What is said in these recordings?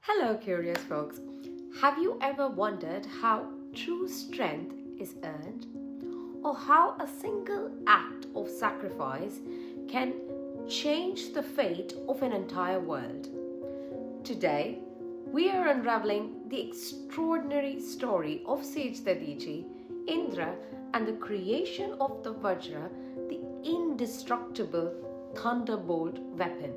Hello, curious folks. Have you ever wondered how true strength is earned? Or how a single act of sacrifice can change the fate of an entire world? Today, we are unraveling the extraordinary story of Sage Dadichi, Indra, and the creation of the Vajra, the indestructible thunderbolt weapon.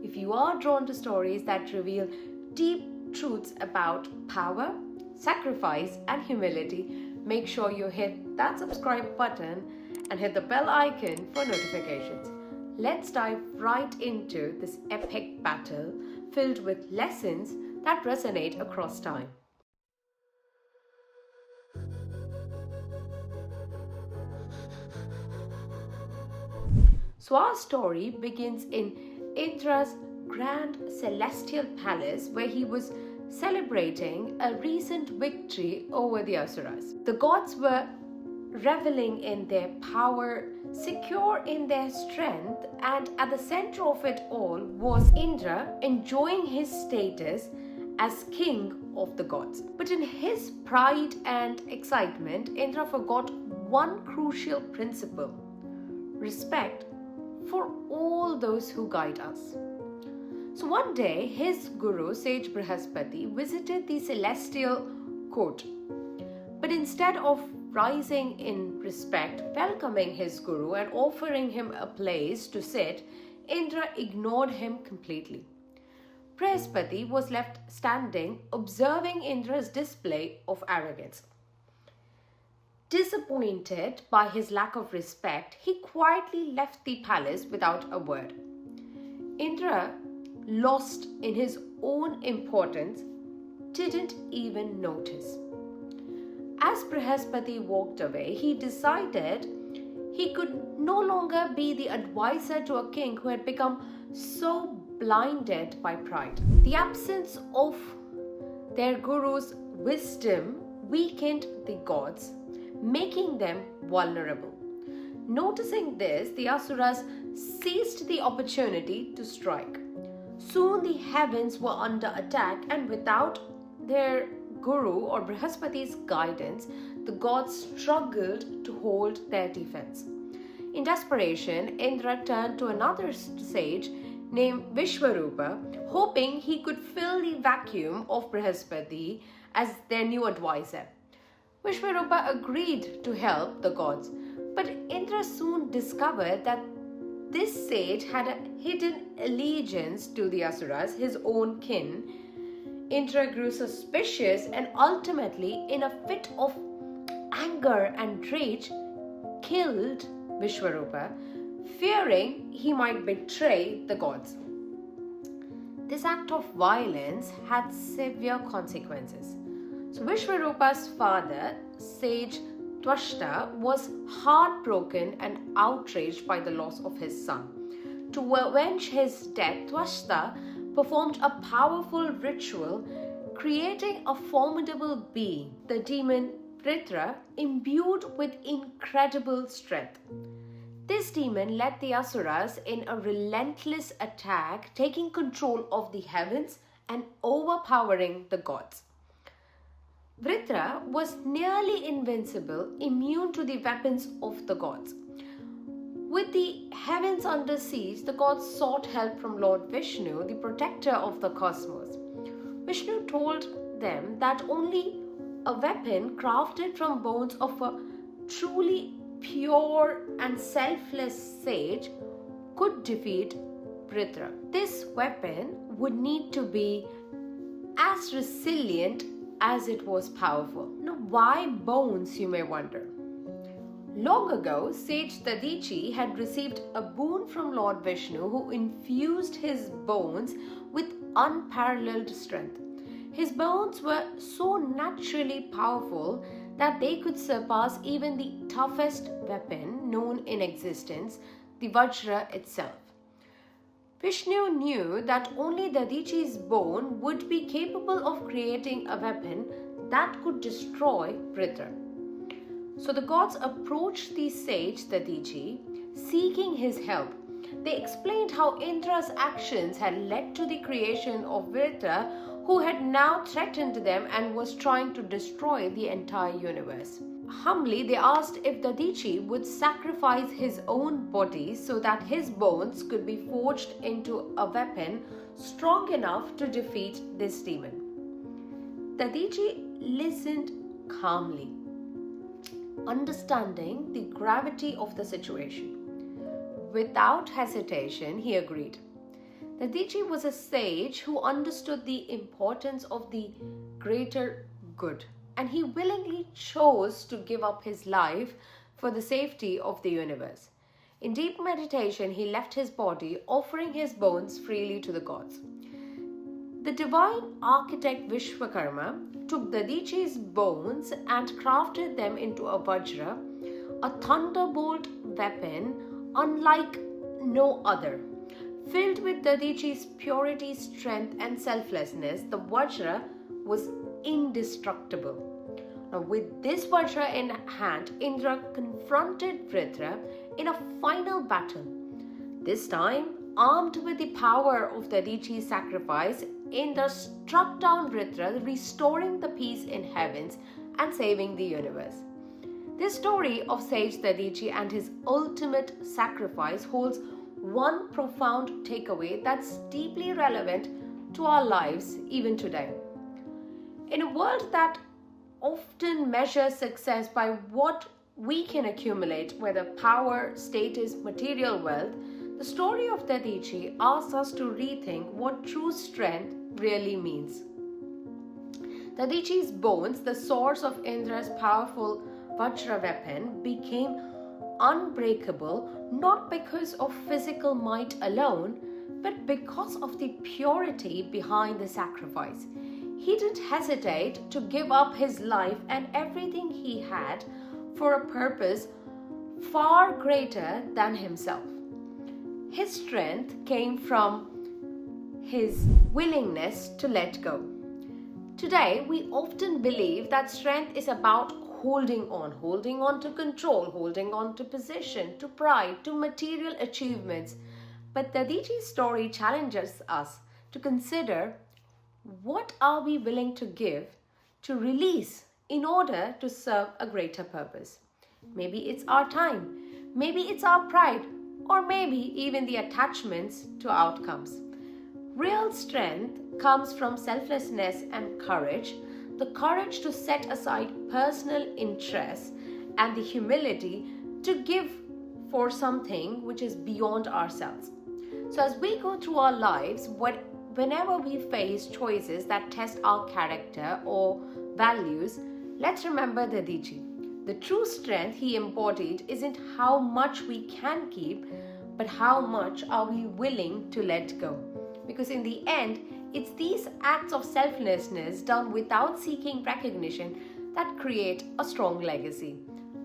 If you are drawn to stories that reveal deep truths about power, sacrifice, and humility, make sure you hit that subscribe button and hit the bell icon for notifications. Let's dive right into this epic battle filled with lessons that resonate across time. So our story begins in Indra's grand celestial palace where he was celebrating a recent victory over the Asuras. The gods were reveling in their power, secure in their strength, and at the center of it all was Indra enjoying his status as king of the gods. But in his pride and excitement, Indra forgot one crucial principle: respect for all those who guide us. So one day, his guru, Sage Brihaspati, visited the celestial court. But instead of rising in respect, welcoming his guru and offering him a place to sit, Indra ignored him completely. Brihaspati was left standing, observing Indra's display of arrogance. Disappointed by his lack of respect, he quietly left the palace without a word. Indra, lost in his own importance, didn't even notice. As Brihaspati walked away, he decided he could no longer be the advisor to a king who had become so blinded by pride. The absence of their guru's wisdom weakened the gods, making them vulnerable. Noticing this, the Asuras seized the opportunity to strike. Soon the heavens were under attack, and without their guru or Brihaspati's guidance, the gods struggled to hold their defense. In desperation, Indra turned to another sage named Vishwarupa, hoping he could fill the vacuum of Brihaspati as their new advisor. Vishwarupa agreed to help the gods, but Indra soon discovered that this sage had a hidden allegiance to the Asuras, his own kin. Indra grew suspicious and ultimately, in a fit of anger and rage, killed Vishwarupa, fearing he might betray the gods. This act of violence had severe consequences. So Vishwarupa's father, Sage Twashta, was heartbroken and outraged by the loss of his son. To avenge his death, Twashta performed a powerful ritual, creating a formidable being, the demon Prithra, imbued with incredible strength. This demon led the Asuras in a relentless attack, taking control of the heavens and overpowering the gods. Vritra was nearly invincible, immune to the weapons of the gods. With the heavens under siege, the gods sought help from Lord Vishnu, the protector of the cosmos. Vishnu told them that only a weapon crafted from bones of a truly pure and selfless sage could defeat Vritra. This weapon would need to be as resilient as it was powerful. Now, why bones, you may wonder? Long ago, Sage Dadichi had received a boon from Lord Vishnu, who infused his bones with unparalleled strength. His bones were so naturally powerful that they could surpass even the toughest weapon known in existence, the Vajra itself. Vishnu knew that only Dadichi's bone would be capable of creating a weapon that could destroy Prithra. So the gods approached the sage Dadichi, seeking his help. They explained how Indra's actions had led to the creation of Vritra, who had now threatened them and was trying to destroy the entire universe. Humbly, they asked if Dadichi would sacrifice his own body so that his bones could be forged into a weapon strong enough to defeat this demon. Dadichi listened calmly, understanding the gravity of the situation. Without hesitation, he agreed. Dadichi was a sage who understood the importance of the greater good, and he willingly chose to give up his life for the safety of the universe. In deep meditation, he left his body, offering his bones freely to the gods. The divine architect Vishwakarma took Dadichi's bones and crafted them into a vajra, a thunderbolt weapon unlike no other. Filled with Dadichi's purity, strength, and selflessness, the vajra was indestructible. Now, with this vajra in hand, Indra confronted Vritra in a final battle. This time, armed with the power of Dadichi's sacrifice, Indra struck down Vritra, restoring the peace in heavens and saving the universe. This story of Sage Dadichi and his ultimate sacrifice holds one profound takeaway that's deeply relevant to our lives even today. In a world that often measures success by what we can accumulate, whether power, status, material wealth, the story of Dadichi asks us to rethink what true strength really means. Dadichi's bones, the source of Indra's powerful Vajra weapon, became unbreakable not because of physical might alone, but because of the purity behind the sacrifice. He didn't hesitate to give up his life and everything he had for a purpose far greater than himself. His strength came from his willingness to let go. Today, we often believe that strength is about holding on to control, holding on to position, to pride, to material achievements. But Dadichi's story challenges us to consider, what are we willing to give, to release in order to serve a greater purpose? Maybe it's our time, maybe it's our pride, or maybe even the attachments to outcomes. Real strength comes from selflessness and courage, the courage to set aside personal interests and the humility to give for something which is beyond ourselves. So as we go through our lives, whenever we face choices that test our character or values, let's remember Dadichi. The true strength he embodied isn't how much we can keep, but how much are we willing to let go. Because in the end, it's these acts of selflessness done without seeking recognition that create a strong legacy.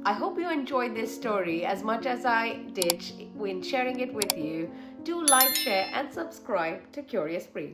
I hope you enjoyed this story as much as I did when sharing it with you. Do like, share, and subscribe to Curious Bree.